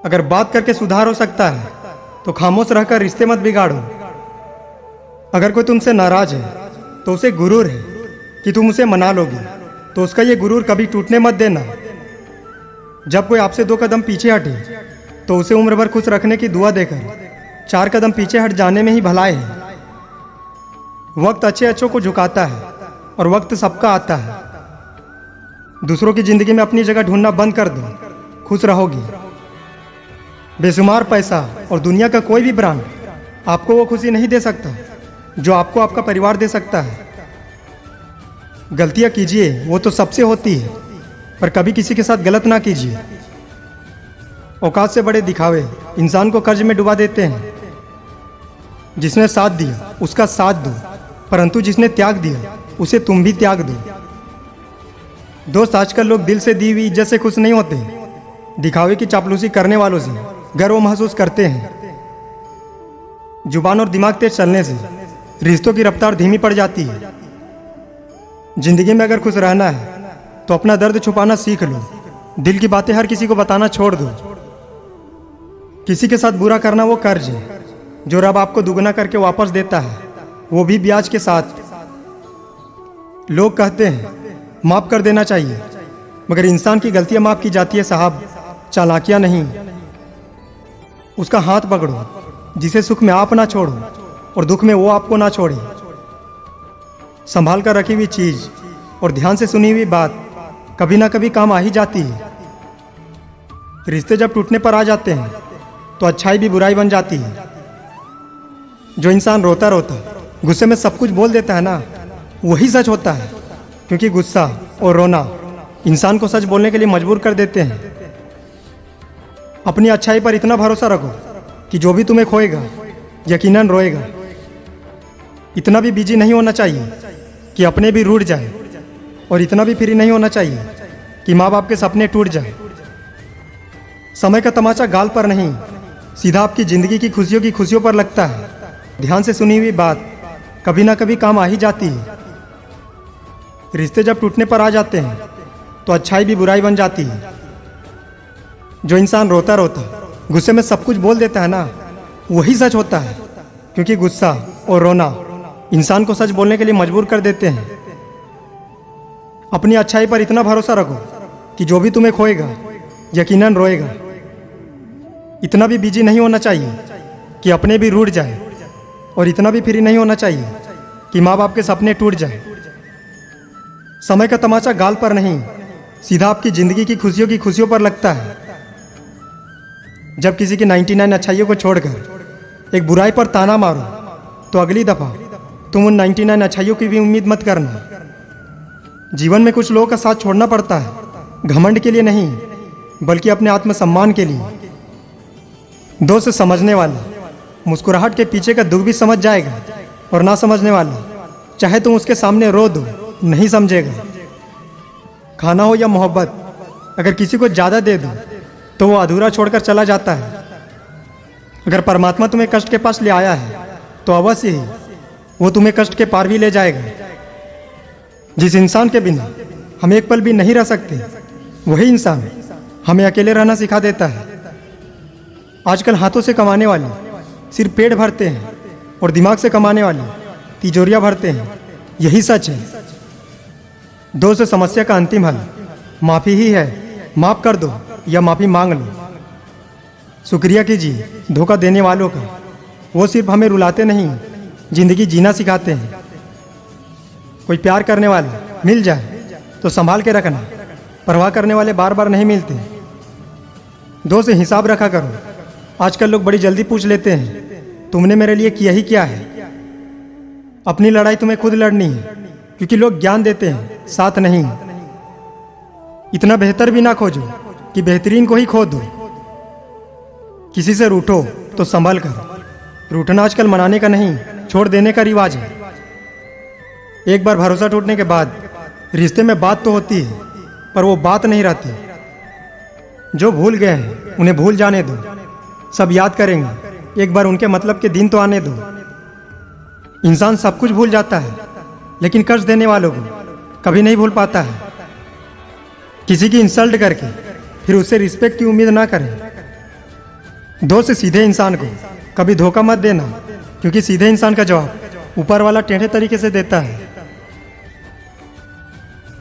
अगर बात करके सुधार हो सकता है तो खामोश रहकर रिश्ते मत बिगाड़ो। अगर कोई तुमसे नाराज है तो उसे गुरूर है कि तुम उसे मना लोगे, तो उसका ये गुरूर कभी टूटने मत देना। जब कोई आपसे 2 कदम पीछे हटे तो उसे उम्र भर खुश रखने की दुआ देकर 4 कदम पीछे हट जाने में ही भलाई है। वक्त अच्छे अच्छों को झुकाता है और वक्त सबका आता है। दूसरों की जिंदगी में अपनी जगह ढूंढना बंद कर दो, खुश रहोगी। बेशुमार पैसा और दुनिया का कोई भी ब्रांड आपको वो खुशी नहीं दे सकता जो आपको आपका परिवार दे सकता है। गलतियां कीजिए, वो तो सबसे होती है, पर कभी किसी के साथ गलत ना कीजिए। औकात से बड़े दिखावे इंसान को कर्ज में डुबा देते हैं। जिसने साथ दिया उसका साथ दो, परंतु जिसने त्याग दिया उसे तुम भी त्याग दो। दोस्त, आजकल लोग दिल से दी हुई इज्जत से खुश नहीं होते, दिखावे की चापलूसी करने वालों से गर्व महसूस करते हैं। जुबान और दिमाग तेज चलने से रिश्तों की रफ्तार धीमी पड़ जाती है। जिंदगी में अगर खुश रहना है तो अपना दर्द छुपाना सीख लो। दिल की बातें हर किसी को बताना छोड़ दो। किसी के साथ बुरा करना वो कर्ज है जो रब आपको दुगना करके वापस देता है, वो भी ब्याज के साथ। लोग कहते हैं माफ कर देना चाहिए, मगर इंसान की गलतियां माफ की जाती है साहब, चालाकियां नहीं। उसका हाथ पकड़ो जिसे सुख में आप ना छोड़ो और दुख में वो आपको ना छोड़े। संभाल कर रखी हुई चीज और ध्यान से सुनी हुई बात कभी ना कभी काम आ ही जाती है। रिश्ते जब टूटने पर आ जाते हैं तो अच्छाई भी बुराई बन जाती है। जो इंसान रोता रोता गुस्से में सब कुछ बोल देता है ना, वही सच होता है, क्योंकि गुस्सा और रोना इंसान को सच बोलने के लिए मजबूर कर देते हैं। अपनी अच्छाई पर इतना भरोसा रखो कि जो भी तुम्हें खोएगा यकीनन रोएगा। इतना भी बिजी नहीं होना चाहिए कि अपने भी रूठ जाए, और इतना भी फ्री नहीं होना चाहिए कि माँ बाप के सपने टूट जाए। समय का तमाचा गाल पर नहीं, सीधा आपकी जिंदगी की खुशियों पर लगता है। ध्यान से सुनी हुई बात कभी ना कभी काम आ ही जाती है। रिश्ते जब टूटने पर आ जाते हैं तो अच्छाई भी बुराई बन जाती है। जो इंसान रोता रोता गुस्से में सब कुछ बोल देता है ना, वही सच होता है, क्योंकि गुस्सा और रोना इंसान को सच बोलने के लिए मजबूर कर देते हैं। अपनी अच्छाई पर इतना भरोसा रखो कि जो भी तुम्हें खोएगा यकीनन रोएगा। इतना भी बिजी नहीं होना चाहिए कि अपने भी रूठ जाए, और इतना भी फ्री नहीं होना चाहिए कि माँ बाप के सपने टूट जाए। समय का तमाचा गाल पर नहीं, सीधा आपकी जिंदगी की खुशियों पर लगता है। जब किसी की 99 अच्छाइयों को छोड़कर एक बुराई पर ताना मारो तो अगली दफा तुम उन 99 अच्छाइयों की भी उम्मीद मत करना। जीवन में कुछ लोगों का साथ छोड़ना पड़ता है, घमंड के लिए नहीं बल्कि अपने आत्मसम्मान के लिए। दोस्त समझने वाला मुस्कुराहट के पीछे का दुख भी समझ जाएगा, और ना समझने वाला चाहे तुम उसके सामने रो दो नहीं समझेगा। खाना हो या मोहब्बत, अगर किसी को ज़्यादा दे दो तो वो अधूरा छोड़कर चला जाता है। अगर परमात्मा तुम्हें कष्ट के पास ले आया है तो अवश्य ही वो तुम्हें कष्ट के पार भी ले जाएगा। जिस इंसान के बिना हम एक पल भी नहीं रह सकते, वही इंसान हमें अकेले रहना सिखा देता है। आजकल हाथों से कमाने वाले सिर्फ पेट भरते हैं और दिमाग से कमाने वाले तिजोरियां भरते हैं, यही सच है। दोस्त, समस्या का अंतिम हल माफ़ी ही है। माफ़ कर दो या माफ़ी मांग लो। शुक्रिया कीजिए धोखा देने वालों का, वो सिर्फ हमें रुलाते नहीं, जिंदगी जीना सिखाते हैं। कोई प्यार करने वाला मिल जाए तो संभाल के रखना, परवाह करने वाले बार बार नहीं मिलते। दोस्त, हिसाब रखा करो। आजकल लोग बड़ी जल्दी पूछ लेते हैं तुमने मेरे लिए किया ही क्या है। अपनी लड़ाई तुम्हें खुद लड़नी है, क्योंकि लोग ज्ञान देते हैं, साथ नहीं। इतना बेहतर भी ना खोजो कि बेहतरीन को ही खो दो। किसी से रूठो तो संभल कर। रूठना आजकल मनाने का नहीं, छोड़ देने का रिवाज है। एक बार भरोसा टूटने के बाद रिश्ते में बात तो होती है, पर वो बात नहीं रहती। जो भूल गए हैं उन्हें भूल जाने दो, सब याद करेंगे। एक बार उनके मतलब के दिन तो आने दो। इंसान सब कुछ भूल जाता है, लेकिन कर्ज देने वालों को कभी नहीं भूल पाता है। किसी की इंसल्ट करके फिर उससे रिस्पेक्ट की उम्मीद ना करें। दोस्त सीधे इंसान को कभी धोखा मत देना, क्योंकि सीधे इंसान का जवाब ऊपर वाला टेढ़े तरीके से देता है।